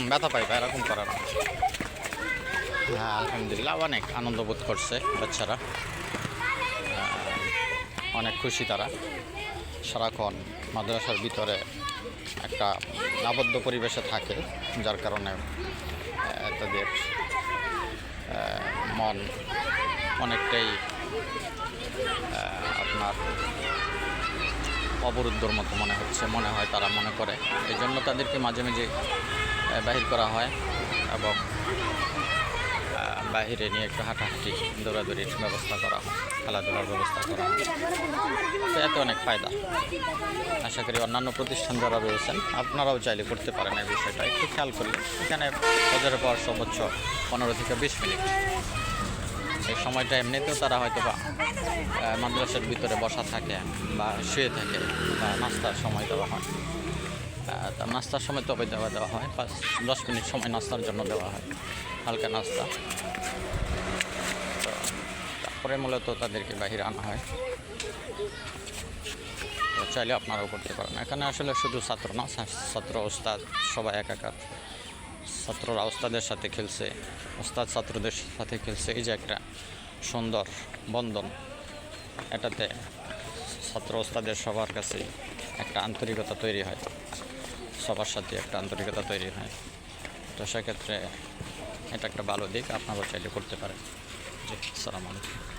ব্যথা পাইবা এরকম করার। হ্যাঁ, আলহামদুলিল্লাহ অনেক আনন্দ বোধ করছে বাচ্চারা, অনেক খুশি তারা। সারাক্ষণ মাদ্রাসার ভিতরে একটা আবদ্ধ পরিবেশে থাকে, যার কারণে তাদের মন অনেকটাই আপনার অবরুদ্ধর মতো মনে হয় তারা মনে করে। এই জন্য তাদেরকে মাঝে মাঝে বাহির করা হয় এবং বাহিরে নিয়ে একটু হাঁটাহাঁটি দৌড়াদৌড়ির ব্যবস্থা করা হয়, খেলাধুলার ব্যবস্থা করা হয়। তো এতে অনেক ফায়দা। আশা করি অন্যান্য প্রতিষ্ঠান যারা রয়েছেন আপনারাও চাইলে করতে পারেন। এই বিষয়টা একটু খেয়াল করলে এখানে ফজরের পর সর্বোচ্চ 15 থেকে 20 মিনিট এই সময়টা এমনিতেও তারা হয়তো বা মাদ্রাসার ভিতরে বসা থাকে বা শুয়ে থাকে বা নাস্তার সময় দেওয়া হয়। নাস্তার সময় তবে দেওয়া হয় 5-10 মিনিট সময় নাস্তার জন্য দেওয়া হয়, হালকা নাস্তা। তো তারপরে মূলত তাদেরকে বাহিরে আনা হয়। তো চাইলে আপনারাও করতে পারেন। এখানে আসলে শুধু ছাত্র না, ছাত্র ওস্তাদ সবাই একাকার। ছাত্ররা ওস্তাদের সাথে খেলছে, ওস্তাদ ছাত্রদের সাথে খেলছে। এই যে একটা সুন্দর বন্ধন, এটাতে ছাত্র ওস্তাদের সবার কাছে একটা আন্তরিকতা তৈরি হয়, সবার সাথে একটা আন্তরিকতা তৈরি হয়। তো সেক্ষেত্রে এটা একটা ভালো দিক, আপনারাও চাইলে করতে পারেন। জি, আসসালামু আলাইকুম।